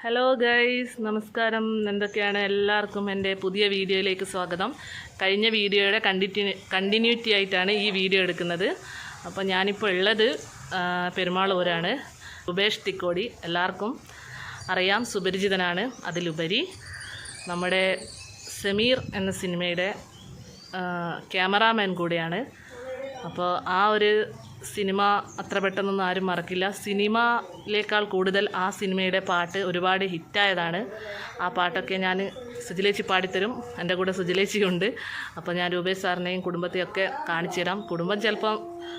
Hello guys, നമസ്കാരം. എന്തൊക്കെയാണ്? എല്ലാവർക്കും എൻ്റെ പുതിയ വീഡിയോയിലേക്ക് സ്വാഗതം. കഴിഞ്ഞ വീഡിയോയുടെ കണ്ടിന്യൂറ്റി ആയിട്ടാണ് ഈ വീഡിയോ എടുക്കുന്നത്. അപ്പോൾ ഞാനിപ്പോൾ ഉള്ളത് പെരുമാളൂരാണ്. സുബേഷ് തിക്കോടി എല്ലാവർക്കും അറിയാം, സുപരിചിതനാണ്. അതിലുപരി നമ്മുടെ സമീർ എന്ന സിനിമയുടെ ക്യാമറാമാൻ കൂടിയാണ്. അപ്പോൾ ആ ഒരു സിനിമ അത്ര പെട്ടെന്നൊന്നും ആരും മറക്കില്ല. സിനിമയിലേക്കാൾ കൂടുതൽ ആ സിനിമയുടെ പാട്ട് ഒരുപാട് ഹിറ്റായതാണ്. ആ പാട്ടൊക്കെ ഞാൻ സുജിലേച്ചി പാടിത്തരും. എൻ്റെ കൂടെ സുജിലേച്ചിയുണ്ട്. അപ്പോൾ ഞാൻ രൂപേഷ് സാറിനെയും കുടുംബത്തെയൊക്കെ കാണിച്ചു തരാം. കുടുംബം ചിലപ്പം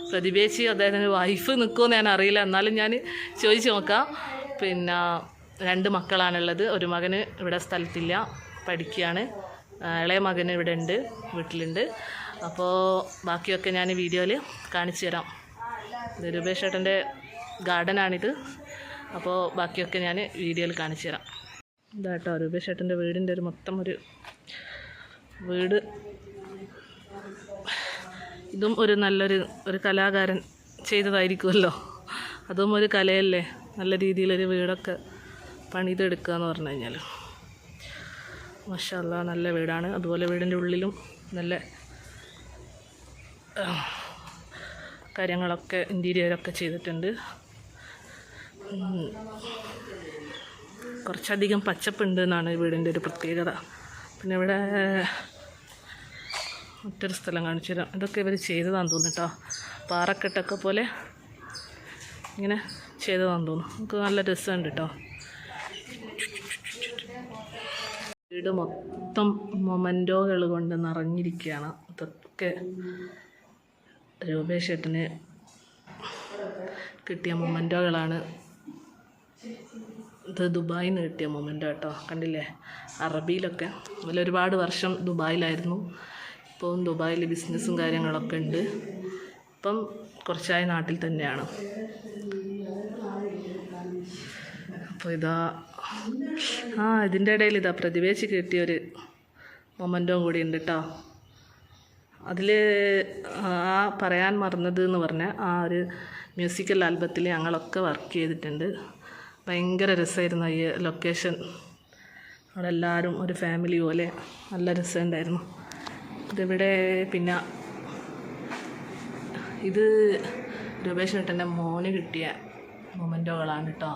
പ്രതിഭേച്ചി അദ്ദേഹത്തിൻ്റെ വൈഫ് നിൽക്കുമെന്ന് ഞാൻ അറിയില്ല, എന്നാലും ഞാൻ ചോദിച്ചു നോക്കാം. പിന്നെ 2 മക്കളാണുള്ളത്. ഒരു മകന് ഇവിടെ സ്ഥലത്തില്ല, പഠിക്കുകയാണ്. ഇളയ മകന് ഇവിടെ ഉണ്ട്, വീട്ടിലുണ്ട്. അപ്പോൾ ബാക്കിയൊക്കെ ഞാൻ വീഡിയോയിൽ കാണിച്ചു തരാം. ഇത് രൂപേഷ് ഏട്ടൻ്റെ ഗാർഡനാണിത്. അപ്പോൾ ബാക്കിയൊക്കെ ഞാൻ വീഡിയോയിൽ കാണിച്ചു തരാം. ഇതാട്ടോ രൂപേഷ് ഏട്ടൻ്റെ വീടിൻ്റെ ഒരു മൊത്തം ഒരു വീട്. ഇതും ഒരു നല്ലൊരു കലാകാരൻ ചെയ്തതായിരിക്കുമല്ലോ. അതും ഒരു കലയല്ലേ, നല്ല രീതിയിലൊരു വീടൊക്കെ പണിതെടുക്കുക എന്ന് പറഞ്ഞു കഴിഞ്ഞാൽ. മാഷാ അല്ലാഹ്, നല്ല വീടാണ്. അതുപോലെ വീടിൻ്റെ ഉള്ളിലും നല്ല കാര്യങ്ങളൊക്കെ ഇൻറ്റീരിയറൊക്കെ ചെയ്തിട്ടുണ്ട്. കുറച്ചധികം പച്ചപ്പുണ്ട് എന്നാണ് വീടിൻ്റെ ഒരു പ്രത്യേകത. പിന്നെ ഇവിടെ മറ്റൊരു സ്ഥലം കാണിച്ചു തരാം. ഇതൊക്കെ ഇവർ ചെയ്തതാണെന്ന് തോന്നുന്നു കേട്ടോ. പാറക്കെട്ടൊക്കെ പോലെ ഇങ്ങനെ ചെയ്തതാണെന്ന് തോന്നുന്നു. നമുക്ക് നല്ല രസമുണ്ട് കേട്ടോ. വീട് മൊത്തം മൊമൻറ്റോകൾ കൊണ്ട് നിറഞ്ഞിരിക്കുകയാണ്. ഇതൊക്കെ രൂപേഷ് ഏട്ടന് കിട്ടിയ മൊമൻറ്റോകളാണ്. ഇത് ദുബായിൽ നിന്ന് കിട്ടിയ മൊമൻറ്റോ കേട്ടോ. കണ്ടില്ലേ, അറബിയിലൊക്കെ. അതിൽ ഒരുപാട് വർഷം ദുബായിലായിരുന്നു. ഇപ്പം ദുബായിൽ ബിസിനസ്സും കാര്യങ്ങളൊക്കെ ഉണ്ട്. ഇപ്പം കുറച്ചായി നാട്ടിൽ തന്നെയാണ്. അപ്പോൾ ഇതാ ഇതിൻ്റെ ഇടയിൽ ഇതാ പ്രതിഭേച്ചി കിട്ടിയൊരു മൊമൻറ്റോ കൂടി ഉണ്ട് കേട്ടോ. അതിൽ പറയാൻ മറന്നത് എന്ന് പറഞ്ഞാൽ ആ ഒരു മ്യൂസിക്കൽ ആൽബത്തിൽ ഞങ്ങളൊക്കെ വർക്ക് ചെയ്തിട്ടുണ്ട്. ഭയങ്കര രസമായിരുന്നു ഈ ലൊക്കേഷൻ. അവിടെ എല്ലാവരും ഒരു ഫാമിലി പോലെ നല്ല രസമുണ്ടായിരുന്നു. ഇതിവിടെ പിന്നെ ഇത് രൂപേഷ് ഏട്ടൻ്റെ മോന് കിട്ടിയ മൊമൻറ്റോകളാണ് കേട്ടോ.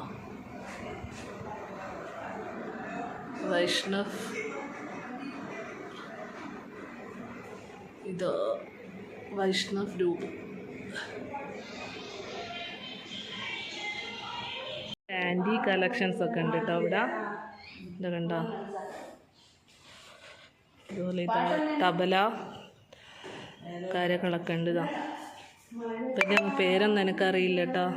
വൈഷ്ണവ്, ഇത് വൈഷ്ണവ് രൂപ്. ആൻറ്റി കളക്ഷൻസ് ഒക്കെ ഉണ്ട് കേട്ടോ ഇവിടെ. ഇത് കണ്ടോ, അതുപോലെ ഇതാ തബല കാര്യങ്ങളൊക്കെ ഉണ്ട്. ഇതാ പിന്നെ പേരൊന്നും എനിക്കറിയില്ല കേട്ടോ.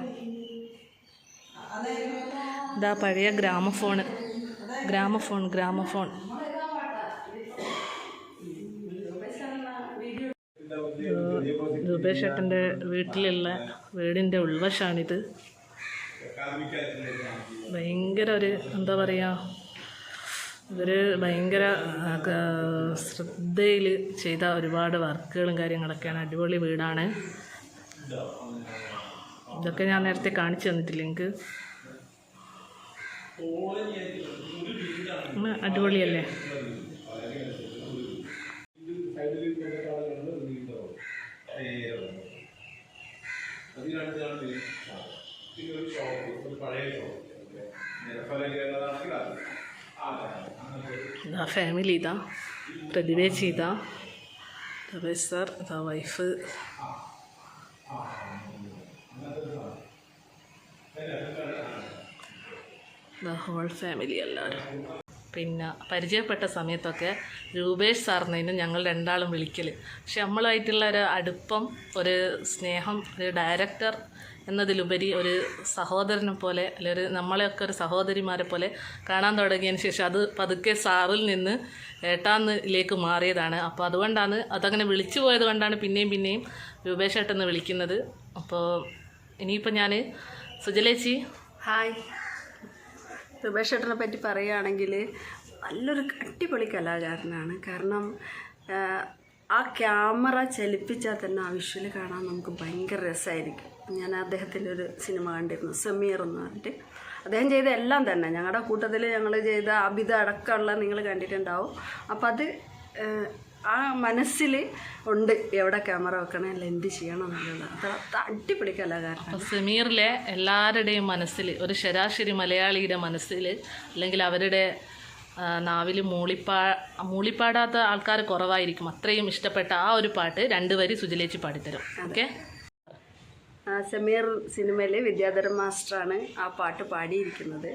ഇതാ പഴയ ഗ്രാമഫോൺ. രൂപേഷ് ഏട്ടൻ്റെ വീടിൻ്റെ ഉൾവശമാണിത്. ഭയങ്കര ഒരു എന്താ പറയുക, ഇവർ ഭയങ്കര ശ്രദ്ധയിൽ ചെയ്ത ഒരുപാട് വർക്കുകളും കാര്യങ്ങളൊക്കെയാണ്. അടിപൊളി വീടാണ്. ഇതൊക്കെ ഞാൻ നേരത്തെ കാണിച്ചു തന്നിട്ടില്ല എനിക്ക്. അടിപൊളിയല്ലേ? ഇതാ ഫാമിലി, ഇതാ പ്രതിഭേച്ചി, ഇതാ രമേശ് സാർ, ഇതാ വൈഫ്. ദ ഹോൾ ഫാമിലി എല്ലാവരും. പിന്നെ പരിചയപ്പെട്ട സമയത്തൊക്കെ രൂപേഷ് സാറിനേനും ഞങ്ങൾ 2 വിളിക്കൽ. പക്ഷെ നമ്മളുമായിട്ടുള്ള ഒരു അടുപ്പം, ഒരു സ്നേഹം, ഒരു ഡയറക്ടർ എന്നതിലുപരി ഒരു സഹോദരനെ പോലെ, അല്ലെങ്കിൽ നമ്മളെയൊക്കെ ഒരു സഹോദരിമാരെ പോലെ കാണാൻ തുടങ്ങിയതിന് ശേഷം അത് പതുക്കെ സാറിൽ നിന്ന് ഏട്ടാന്നിലേക്ക് മാറിയതാണ്. അപ്പോൾ അതുകൊണ്ടാണ് അതങ്ങനെ വിളിച്ചു പോയത് കൊണ്ടാണ് പിന്നെയും രൂപേഷ് ഏട്ടെന്ന് വിളിക്കുന്നത്. അപ്പോൾ ഇനിയിപ്പോൾ ഞാൻ സുജലേച്ചി, ഹായ്. രൂപേഷ് ഏട്ടനെ പറ്റി പറയുകയാണെങ്കിൽ നല്ലൊരു അടിപൊളി കലാകാരനാണ്. കാരണം ആ ക്യാമറ ചലിപ്പിച്ചാൽ തന്നെ ആ വിഷ്വൽ കാണാൻ നമുക്ക് ഭയങ്കര രസമായിരിക്കും. ഞാൻ അദ്ദേഹത്തിൻ്റെ ഒരു സിനിമ കണ്ടിരുന്നു, സമീർ എന്ന് പറഞ്ഞിട്ട്. അദ്ദേഹം ചെയ്ത എല്ലാം തന്നെ ഞങ്ങളുടെ കൂട്ടത്തിൽ ഞങ്ങൾ ചെയ്ത അബിത അടക്കമുള്ള നിങ്ങൾ കണ്ടിട്ടുണ്ടാവും. അപ്പം അത് ആ മനസ്സിൽ ഉണ്ട് എവിടെ ക്യാമറ വെക്കണം അല്ല എന്ത് ചെയ്യണം എന്നുള്ളത്. അത് അടിപൊളി കലാകാരൻ. അപ്പോൾ സമീറിലെ എല്ലാവരുടെയും മനസ്സിൽ, ഒരു ശരാശരി മലയാളിയുടെ മനസ്സിൽ, അല്ലെങ്കിൽ അവരുടെ നാവിൽ മൂളിപ്പാടാത്ത ആൾക്കാർ കുറവായിരിക്കും. അത്രയും ഇഷ്ടപ്പെട്ട ആ ഒരു പാട്ട് 2 വരി സുജലേച്ചി പാടിത്തരും. ഓക്കെ. സമീർ സിനിമയിൽ വിദ്യാധരൻ മാസ്റ്ററാണ് ആ പാട്ട് പാടിയിരിക്കുന്നത്.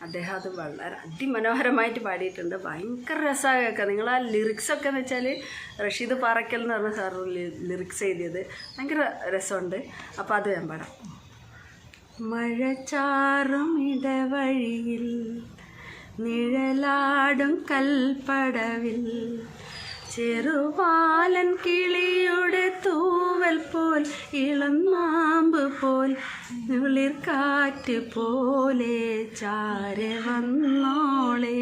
അദ്ദേഹം അത് വളരെ അതിമനോഹരമായിട്ട് പാടിയിട്ടുണ്ട്. ഭയങ്കര രസമാണ് കേൾക്കുക. നിങ്ങൾ ആ ലിറിക്സൊക്കെ എന്ന് വെച്ചാൽ റഷീദ് പാറയ്ക്കൽ എന്ന് പറഞ്ഞ സാറ് ലിറിക്സ് എഴുതിയത് ഭയങ്കര രസമുണ്ട്. അപ്പോൾ അത് ഞാൻ പാടാം. മഴ ചാറും ഇടവഴിയിൽ നിഴലാടും കൽപ്പടവിൽ ചെറുപാലൻ കിളിയുടെ തൂവൽ പോൽ ഇളം മാമ്പ് പോൽ കുളിർക്കാറ്റ് പോലെ ചാരെ വന്നോളേ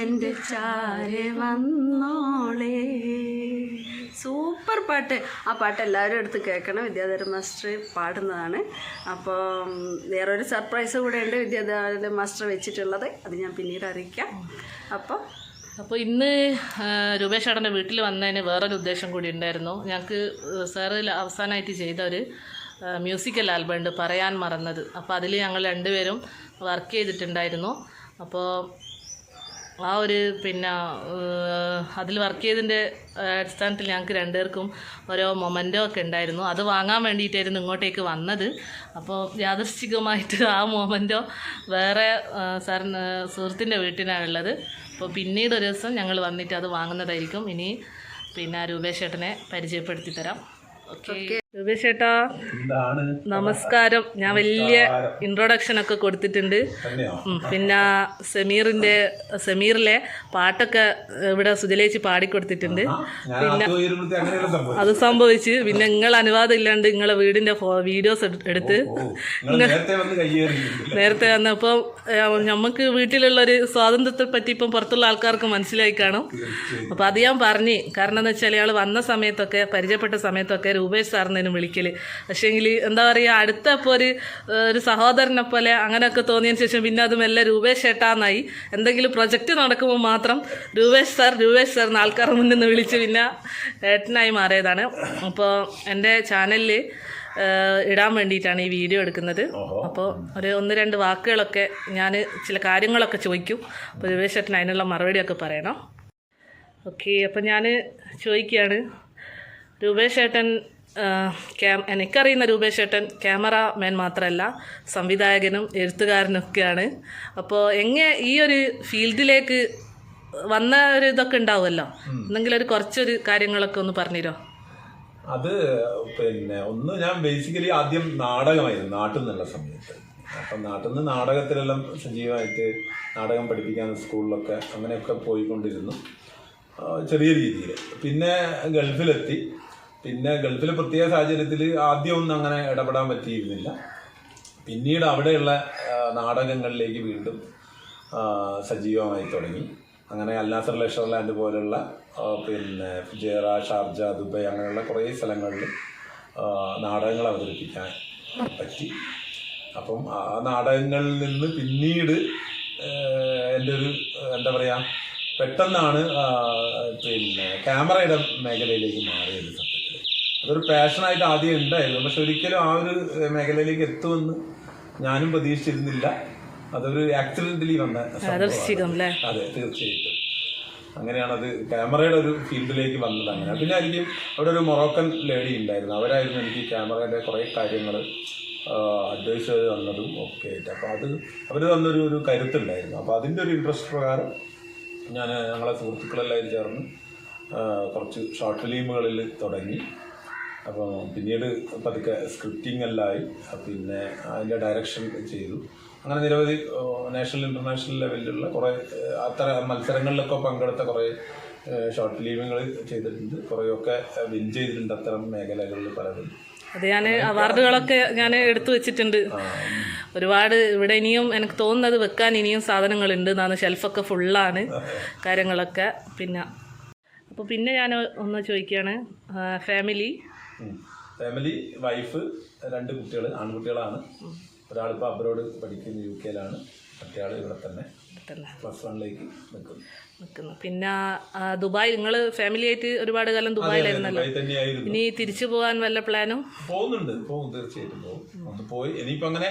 എൻ്റെ ചാരെ വന്നോളേ. സൂപ്പർ പാട്ട്. ആ പാട്ട് എല്ലാവരും എടുത്ത് കേൾക്കണം. വിദ്യാധരൻ മാസ്റ്റർ പാടുന്നതാണ്. അപ്പോൾ വേറൊരു സർപ്രൈസ് കൂടെ ഉണ്ട് വിദ്യാധരൻ മാസ്റ്റർ വെച്ചിട്ടുള്ളത്. അത് ഞാൻ പിന്നീട് അറിയിക്കാം. അപ്പോൾ ഇന്ന് രൂപേഷ് ചേട്ടൻ്റെ വീട്ടിൽ വന്നതിന് വേറൊരു ഉദ്ദേശം കൂടി ഉണ്ടായിരുന്നു. ഞങ്ങൾക്ക് സാറ് അവസാനമായിട്ട് ചെയ്ത ഒരു മ്യൂസിക്കൽ ആൽബം ഉണ്ട്, പറയാൻ മറന്നത്. അപ്പോൾ അതിൽ ഞങ്ങൾ 2 പേരും വർക്ക് ചെയ്തിട്ടുണ്ടായിരുന്നു. അപ്പോൾ ആ ഒരു അതിൽ വർക്ക് ചെയ്തതിൻ്റെ അടിസ്ഥാനത്തിൽ ഞങ്ങൾക്ക് 2 പേർക്കും ഓരോ മൊമെൻറ്റോ ഒക്കെ ഉണ്ടായിരുന്നു. അത് വാങ്ങാൻ വേണ്ടിയിട്ടായിരുന്നു ഇങ്ങോട്ടേക്ക് വന്നത്. അപ്പോൾ യാദൃശ്ചികമായിട്ട് ആ മൊമെൻറ്റോ വേറെ സാറിന് സുഹൃത്തിൻ്റെ വീട്ടിലാണുള്ളത്. അപ്പോൾ പിന്നീട് ഒരു ദിവസം ഞങ്ങൾ വന്നിട്ട് അത് വാങ്ങുന്നതായിരിക്കും. ഇനി രൂപേഷ് ചേട്ടനെ പരിചയപ്പെടുത്തി തരാം. ഓക്കെ. രൂപേഷ് ചേട്ടാ നമസ്കാരം. ഞാൻ വലിയ ഇൻട്രൊഡക്ഷൻ ഒക്കെ കൊടുത്തിട്ടുണ്ട്. പിന്നെ സമീറിലെ പാട്ടൊക്കെ ഇവിടെ സുജലേച്ചി പാടിക്കൊടുത്തിട്ടുണ്ട്. പിന്നെ അത് സംഭവിച്ച് പിന്നെ നിങ്ങൾ അനുവാദം ഇല്ലാണ്ട് നിങ്ങളെ വീടിന്റെ വീഡിയോസ് എടുത്ത് നേരത്തെ വന്നപ്പോൾ നമുക്ക് വീട്ടിലുള്ളൊരു സ്വാതന്ത്ര്യത്തെ പറ്റി ഇപ്പം പുറത്തുള്ള ആൾക്കാർക്ക് മനസ്സിലായി കാണും. അപ്പോൾ അത് ഞാൻ പറഞ്ഞു. കാരണം എന്ന് വെച്ചാൽ ഇയാൾ വന്ന സമയത്തൊക്കെ പരിചയപ്പെട്ട സമയത്തൊക്കെ രൂപേഷ് സാറിന് വിളിക്കല്. പക്ഷേങ്കിൽ എന്താ പറയുക, അടുത്തപ്പോൾ ഒരു സഹോദരനെ പോലെ അങ്ങനെയൊക്കെ തോന്നിയതിന് ശേഷം പിന്നെ അത് മെല്ലെ രൂപേഷ് ചേട്ടാന്നായി. എന്തെങ്കിലും പ്രൊജക്റ്റ് നടക്കുമ്പോൾ മാത്രം രൂപേഷ് സാർ എന്ന് ആൾക്കാരുടെ മുന്നിൽ നിന്ന് വിളിച്ച് പിന്നെ ഏട്ടനായി മാറിയതാണ്. അപ്പോൾ എൻ്റെ ചാനലിൽ ഇടാൻ വേണ്ടിയിട്ടാണ് ഈ വീഡിയോ എടുക്കുന്നത്. അപ്പോൾ ഒരു 1-2 വാക്കുകളൊക്കെ ഞാൻ ചില കാര്യങ്ങളൊക്കെ ചോദിക്കും. അപ്പോൾ രൂപേഷ് ചേട്ടൻ അതിനുള്ള മറുപടിയൊക്കെ പറയണം. ഓക്കെ. അപ്പോൾ ഞാൻ ചോദിക്കുകയാണ്, രൂപേഷ് ചേട്ടൻ എനിക്കറിയുന്ന രൂപേഷ് ചേട്ടൻ ക്യാമറാമാൻ മാത്രമല്ല സംവിധായകനും എഴുത്തുകാരനൊക്കെയാണ്. അപ്പോൾ ഈ ഒരു ഫീൽഡിലേക്ക് വന്ന ഒരു ഇതൊക്കെ ഉണ്ടാവുമല്ലോ, എന്തെങ്കിലും കുറച്ചൊരു കാര്യങ്ങളൊക്കെ ഒന്ന് പറഞ്ഞുതരോ? അത് ഒന്ന് ഞാൻ ബേസിക്കലി ആദ്യം നാടകമായിരുന്നു നാട്ടിൽ നിന്നുള്ള സമയത്ത്. അപ്പം നാട്ടിൽ നിന്ന് നാടകത്തിലെല്ലാം സജീവമായിട്ട് നാടകം പഠിപ്പിക്കാൻ സ്കൂളിലൊക്കെ അങ്ങനെയൊക്കെ പോയിക്കൊണ്ടിരുന്നു ചെറിയ രീതിയിൽ. പിന്നെ ഗൾഫിലെത്തി. പിന്നെ ഗൾഫിലെ പ്രത്യേക സാഹചര്യത്തിൽ ആദ്യമൊന്നും അങ്ങനെ ഇടപെടാൻ പറ്റിയിരുന്നില്ല. പിന്നീട് അവിടെയുള്ള നാടകങ്ങളിലേക്ക് വീണ്ടും സജീവമായി തുടങ്ങി. അങ്ങനെ അൽനാസർ ലെഷർലാൻഡ് പോലുള്ള ഫുജേറ, ഷാർജ, ദുബായ് അങ്ങനെയുള്ള കുറേ സ്ഥലങ്ങളിൽ നാടകങ്ങൾ അവതരിപ്പിക്കാൻ പറ്റി. അപ്പം ആ നാടകങ്ങളിൽ നിന്ന് പിന്നീട് എൻ്റെ ഒരു എന്താ പറയുക, പെട്ടെന്നാണ് ക്യാമറയുടെ മേഖലയിലേക്ക് മാറിയത്. സത്യത്തിൽ അതൊരു പാഷനായിട്ട് ആദ്യം ഉണ്ടായിരുന്നു. പക്ഷെ ഒരിക്കലും ആ ഒരു മേഖലയിലേക്ക് എത്തുമെന്ന് ഞാനും പ്രതീക്ഷിച്ചിരുന്നില്ല. അതൊരു ആക്സിഡന്റലി വന്ന സംഭവമാണ്. അതെ, തീർച്ചയായിട്ടും അങ്ങനെയാണത് ക്യാമറയുടെ ഒരു ഫീൽഡിലേക്ക് വന്നത്. അങ്ങനെ പിന്നെ ആയിരിക്കും അവിടെ ഒരു മൊറോക്കൻ ലേഡി ഉണ്ടായിരുന്നു. അവരായിരുന്നു എനിക്ക് ക്യാമറയുടെ കുറേ കാര്യങ്ങൾ അഡ്വൈസ് ചെയ്ത് തന്നതും ഒക്കെ ആയിട്ട്. അപ്പോൾ അവർ തന്നൊരു കരുത്തുണ്ടായിരുന്നു. അപ്പോൾ അതിൻ്റെ ഒരു ഇൻട്രസ്റ്റ് പ്രകാരം ഞങ്ങളെ സുഹൃത്തുക്കളെല്ലാവരും ചേർന്ന് കുറച്ച് ഷോർട്ട് ഫിലിമുകളിൽ തുടങ്ങി. അപ്പോൾ പിന്നീട് പതുക്കെ സ്ക്രിപ്റ്റിംഗ് എല്ലാമായി. പിന്നെ അതിൻ്റെ ഡയറക്ഷൻ ചെയ്തു. അങ്ങനെ നിരവധി നാഷണൽ ഇൻ്റർനാഷണൽ ലെവലിലുള്ള കുറേ അത്തരം മത്സരങ്ങളിലൊക്കെ പങ്കെടുത്ത കുറേ ഷോർട്ട് ഫിലിമുകൾ ചെയ്തിട്ടുണ്ട്. കുറേയൊക്കെ വിൻ ചെയ്തിട്ടുണ്ട് അത്തരം മേഖലകളിൽ പലതും. അത് ഞാൻ അവാർഡുകളൊക്കെ ഞാൻ എടുത്തു വെച്ചിട്ടുണ്ട് ഒരുപാട്. ഇവിടെ ഇനിയും എനിക്ക് തോന്നുന്നത് വെക്കാൻ ഇനിയും സാധനങ്ങളുണ്ട് എന്നാണ്. ഷെൽഫൊക്കെ ഫുള്ളാണ് കാര്യങ്ങളൊക്കെ. അപ്പോൾ പിന്നെ ഞാൻ ഒന്ന് ചോദിക്കുകയാണ്, ഫാമിലി വൈഫ്, 2 കുട്ടികൾ, ആൺകുട്ടികളാണ്. ഒരാളിപ്പോൾ അബ്രോഡ് പഠിക്കുന്ന UK-ലാണ്, മറ്റേ ആൾ ഇവിടെ തന്നെ തന്നെ +1 നിൽക്കുന്നു. പിന്നെ ദുബായ് നിങ്ങൾ ഫാമിലി ആയിട്ട് ഒരുപാട് കാലം ദുബായിലായിരുന്നല്ലോ. തന്നെയായിരുന്നു. ഇനി തിരിച്ചു പോകാൻ വല്ല പ്ലാനും? പോകും, തീർച്ചയായിട്ടും പോകും. ഒന്ന് പോയി ഇനിയിപ്പോൾ അങ്ങനെ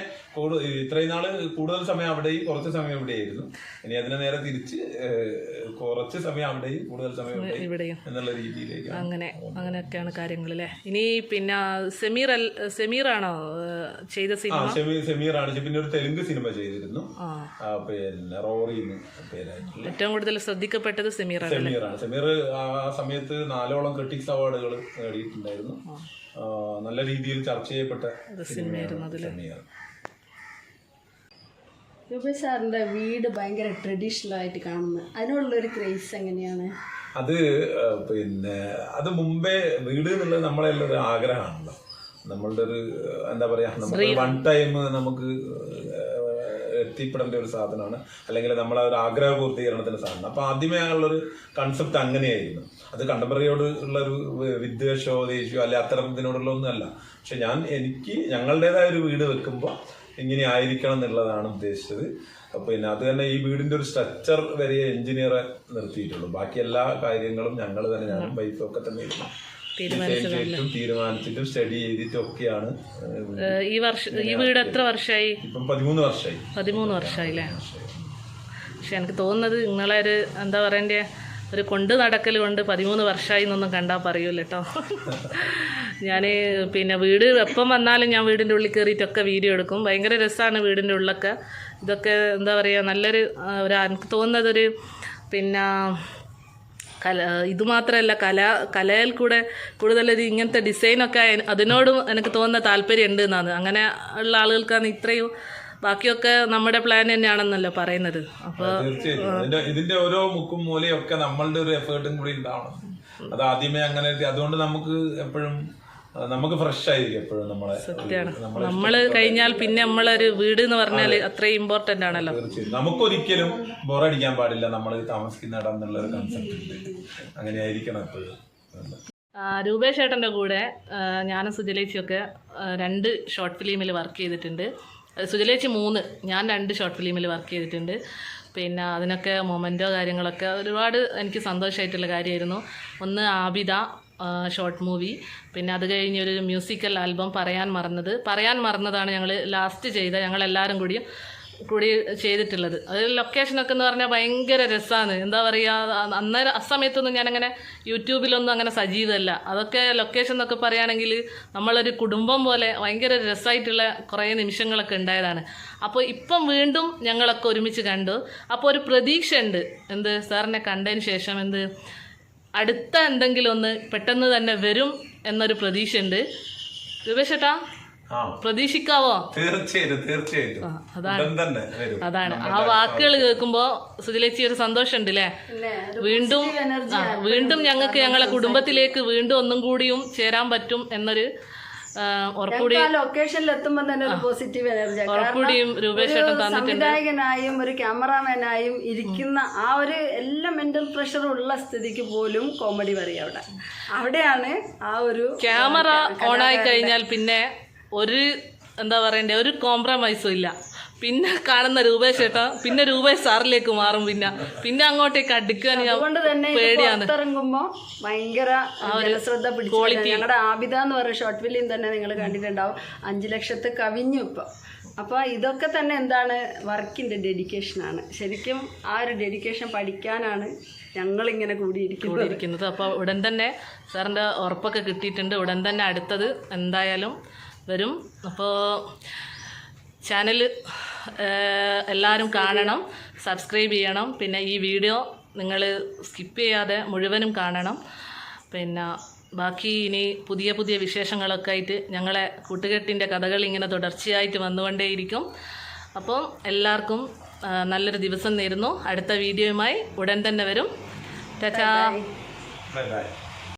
ഇത്രയും നാള് കൂടുതൽ സമയം അവിടെയും കുറച്ച് സമയം ഇവിടെയായിരുന്നു. ഇനി അതിനെ നേരെ തിരിച്ച് കുറച്ച് സമയം അവിടെയും കൂടുതൽ സമയം ഇവിടെയും എന്നുള്ള രീതിയിലേക്ക് അങ്ങനെയൊക്കെയാണ് കാര്യങ്ങൾ അല്ലേ. ഇനി പിന്നെ സെമീറാണോ ചെയ്ത സിനിമ? സെമീറാണ്. പിന്നെ ഒരു തെലുങ്ക് സിനിമ ചെയ്തിരുന്നു, പിന്നെ റോറിന്ന് പേരായിട്ടുള്ള. ഏറ്റവും കൂടുതൽ ശ്രദ്ധിക്കപ്പെട്ടത് സെമീറാണ്. സെമീർ ആ സമയത്ത് 4ഓളം ക്രിട്ടിക്സ് അവാർഡുകൾ നേടിയിട്ടുണ്ടായിരുന്നു. നല്ല രീതിയിൽ ചർച്ച ചെയ്യപ്പെട്ട സിനിമയായിരുന്നു സെമീർ. രൂപേഷ് സാറിന്റെ വീട് ഭയങ്കര ട്രഡീഷണൽ ആയിട്ട് കാണുന്നത്, അതിനുള്ളൊരു ക്രേസ് എങ്ങനെയാണ്? അത് പിന്നെ അത് മുമ്പേ വീട് എന്നുള്ളത് നമ്മളെല്ലാം ഒരു ആഗ്രഹമാണല്ലോ. നമ്മളുടെ ഒരു എന്താ പറയാ, നമുക്ക് വൺ ടൈം നമുക്ക് എത്തിപ്പെടേണ്ട ഒരു സാധനമാണ്, അല്ലെങ്കിൽ നമ്മളെ ഒരു ആഗ്രഹ പൂർത്തീകരണത്തിന്റെ സാധനം. അപ്പൊ ആദ്യമേ ഉള്ളൊരു കൺസെപ്റ്റ് അങ്ങനെയായിരുന്നു. അത് കണ്ടംപററിയോട് ഉള്ളൊരു വിദ്വേഷമോ ദേഷ്യമോ അല്ലെ അത്തരം ഇതിനോടുള്ള ഒന്നുമല്ല. പക്ഷെ എനിക്ക് ഞങ്ങളുടേതായ ഒരു വീട് വെക്കുമ്പോൾ ഇങ്ങനെ ആയിരിക്കണം എന്നുള്ളതാണ് ഉദ്ദേശിച്ചത്. പിന്നെ അത് തന്നെ ഈ വീടിന്റെ ഒരു സ്ട്രക്ചർ വരെ എഞ്ചിനീയറെ നിർത്തിയിട്ടുള്ളൂ. ബാക്കി എല്ലാ കാര്യങ്ങളും ഞങ്ങൾ തന്നെ, ഞാനും വൈഫും ഒക്കെ തന്നെ തീരുമാനിച്ചിട്ടും സ്റ്റഡി ചെയ്തിട്ടും ഒക്കെയാണ്. ഈ വീട് എത്ര വർഷമായി? ഇപ്പം 13 വർഷമായി. 13 വർഷമായില്ലേ? പക്ഷെ എനിക്ക് തോന്നുന്നത് നിങ്ങളെ ഒരു എന്താ പറയണ്ടേ, ഒരു കൊണ്ട് നടക്കൽ കൊണ്ട് 13 വർഷമായി എന്നൊന്നും കണ്ടാൽ പറയൂല്ലോ കേട്ടോ. ഞാൻ പിന്നെ വീട് എപ്പം വന്നാലും ഞാൻ വീടിൻ്റെ ഉള്ളിൽ കയറിയിട്ടൊക്കെ വീഡിയോ എടുക്കും. ഭയങ്കര രസമാണ് വീടിൻ്റെ ഉള്ളിലൊക്കെ. ഇതൊക്കെ എന്താ പറയുക, നല്ലൊരു എനിക്ക് തോന്നുന്നതൊരു പിന്നെ ഇതുമാത്രമല്ല, കലയിൽ കൂടെ കൂടുതലൊരു ഇങ്ങനത്തെ ഡിസൈനൊക്കെ അതിനോടും എനിക്ക് തോന്നുന്ന താല്പര്യം ഉണ്ട് എന്നാണ്. അങ്ങനെ ഉള്ള ആളുകൾക്കാണ് ഇത്രയും, ബാക്കിയൊക്കെ നമ്മുടെ പ്ലാൻ തന്നെയാണെന്നല്ലോ പറയുന്നത്. അപ്പോൾ ഇതിന്റെ ഓരോ മുക്കും മൂലയും ഒക്കെ നമ്മളുടെ ഒരു എഫേർട്ടും കൂടി ഉണ്ടാവണം. അത് ആദ്യമേ അങ്ങനെ, അതുകൊണ്ട് നമുക്ക് എപ്പോഴും നമുക്ക് ഫ്രഷ് ആയിരിക്കും എപ്പോഴും. നമ്മള് കഴിഞ്ഞാൽ പിന്നെ നമ്മളൊരു വീട് എന്ന് പറഞ്ഞാൽ അത്രയും ഇമ്പോർട്ടന്റ് ആണല്ലോ. തീർച്ചയായും നമുക്കൊരിക്കലും ബോറടിക്കാൻ പാടില്ല നമ്മൾ താമസിക്കുന്ന ഇടം എന്നുള്ള ഒരു കൺസെപ്റ്റ് ഉണ്ട്. അങ്ങനെ ആയിരിക്കണം എപ്പോഴും. രൂപേഷ് ചേട്ടൻ്റെ കൂടെ ഞാനും സുജലേച്ചിയൊക്കെ 2 ഷോർട്ട് ഫിലിമിൽ വർക്ക് ചെയ്തിട്ടുണ്ട്. സുജലേച്ചി 3, ഞാൻ 2 ഷോർട്ട് ഫിലിമിൽ വർക്ക് ചെയ്തിട്ടുണ്ട്. പിന്നെ അതിനൊക്കെ മൊമെൻറ്റോ കാര്യങ്ങളൊക്കെ ഒരുപാട് എനിക്ക് സന്തോഷമായിട്ടുള്ള കാര്യമായിരുന്നു. ഒന്ന് ആബിദ ഷോർട്ട് മൂവി, പിന്നെ അത് കഴിഞ്ഞൊരു മ്യൂസിക്കൽ ആൽബം പറയാൻ മറന്നതാണ് ഞങ്ങൾ ലാസ്റ്റ് ചെയ്ത, ഞങ്ങളെല്ലാവരും കൂടി ചെയ്തിട്ടുള്ളത്. അത് ലൊക്കേഷനൊക്കെ എന്ന് പറഞ്ഞാൽ ഭയങ്കര രസമാണ്. എന്താ പറയുക, അന്നേരം സമയത്തൊന്നും ഞാനങ്ങനെ യൂട്യൂബിലൊന്നും അങ്ങനെ സജീവമല്ല. അതൊക്കെ ലൊക്കേഷൻ എന്നൊക്കെ പറയുകയാണെങ്കിൽ നമ്മളൊരു കുടുംബം പോലെ ഭയങ്കര രസമായിട്ടുള്ള കുറേ നിമിഷങ്ങളൊക്കെ ഉണ്ടായതാണ്. അപ്പോൾ ഇപ്പം വീണ്ടും ഞങ്ങളൊക്കെ ഒരുമിച്ച് കണ്ടു. അപ്പോൾ ഒരു പ്രതീക്ഷ ഉണ്ട്, എന്ത് സാറിനെ കണ്ടതിന് ശേഷം അടുത്ത എന്തെങ്കിലും ഒന്ന് പെട്ടെന്ന് തന്നെ വരും എന്നൊരു പ്രതീക്ഷ ഉണ്ട്. രൂപേഷ് ചേട്ടാ, പ്രതീക്ഷിക്കാവോ? തീർച്ചയായിട്ടും. അതാണ് ആ വാക്കുകൾ കേൾക്കുമ്പോ സുജലേച്ചി ഒരു സന്തോഷം ഉണ്ട് അല്ലേ? വീണ്ടും ഞങ്ങൾക്ക് ഞങ്ങളെ കുടുംബത്തിലേക്ക് വീണ്ടും ഒന്നും കൂടിയും ചേരാൻ പറ്റും എന്നൊരു ഉറപ്പുകൂടി ലൊക്കേഷനിൽ എത്തുമ്പോൾ തന്നെ ഒരു പോസിറ്റീവ് എനർജി. സംവിധായകനായും ഒരു ക്യാമറാമാനായും ഇരിക്കുന്ന ആ ഒരു എല്ലാ മെന്റൽ പ്രഷറും ഉള്ള സ്ഥിതിക്ക് പോലും കോമഡി പറയാം അവിടെയാണ് ആ ഒരു ക്യാമറ ഓണായി കഴിഞ്ഞാൽ പിന്നെ ഒരു എന്താ പറയണ്ടേ, ഒരു കോംപ്രമൈസും ഇല്ല. പിന്നെ കാണുന്ന രൂപേഷ് ചേട്ടാ, പിന്നെ രൂപേഷ് സാറിലേക്ക് മാറും. പിന്നെ അങ്ങോട്ടേക്ക് അടുക്കാൻ പേടിയാണ്. ഇറങ്ങുമ്പോ ഭയങ്കര ജനശ്രദ്ധ പിടിച്ചു. ഞങ്ങളുടെ ആബിദ എന്ന് പറയുന്ന ഷോർട്ട് ഫിലിം തന്നെ നിങ്ങൾ കണ്ടിട്ടുണ്ടാവും. 5 ലക്ഷത്തെ കവിഞ്ഞു ഇപ്പൊ. അപ്പോൾ ഇതൊക്കെ തന്നെ എന്താണ്, വർക്കിന്റെ ഡെഡിക്കേഷനാണ്. ശരിക്കും ആ ഒരു ഡെഡിക്കേഷൻ പഠിക്കാനാണ് ഞങ്ങളിങ്ങനെ കൂടിയിരിക്കുന്നത്. അപ്പോൾ ഉടൻ തന്നെ സാറിൻ്റെ ഉറപ്പൊക്കെ കിട്ടിയിട്ടുണ്ട്. ഉടൻ തന്നെ അടുത്തത് എന്തായാലും വരും. അപ്പോൾ ചാനൽ എല്ലാവരും കാണണം, സബ്സ്ക്രൈബ് ചെയ്യണം. പിന്നെ ഈ വീഡിയോ നിങ്ങൾ സ്കിപ്പ് ചെയ്യാതെ മുഴുവനും കാണണം. പിന്നെ ബാക്കി ഇനി പുതിയ വിശേഷങ്ങളൊക്കെ ആയിട്ട് ഞങ്ങളെ കൂട്ടുകെട്ടിൻ്റെ കഥകൾ ഇങ്ങനെ തുടർച്ചയായിട്ട് വന്നുകൊണ്ടേയിരിക്കും. അപ്പോൾ എല്ലാവർക്കും നല്ലൊരു ദിവസം നേരുന്നു. അടുത്ത വീഡിയോയുമായി ഉടൻ തന്നെ വരും. ടാറ്റാ.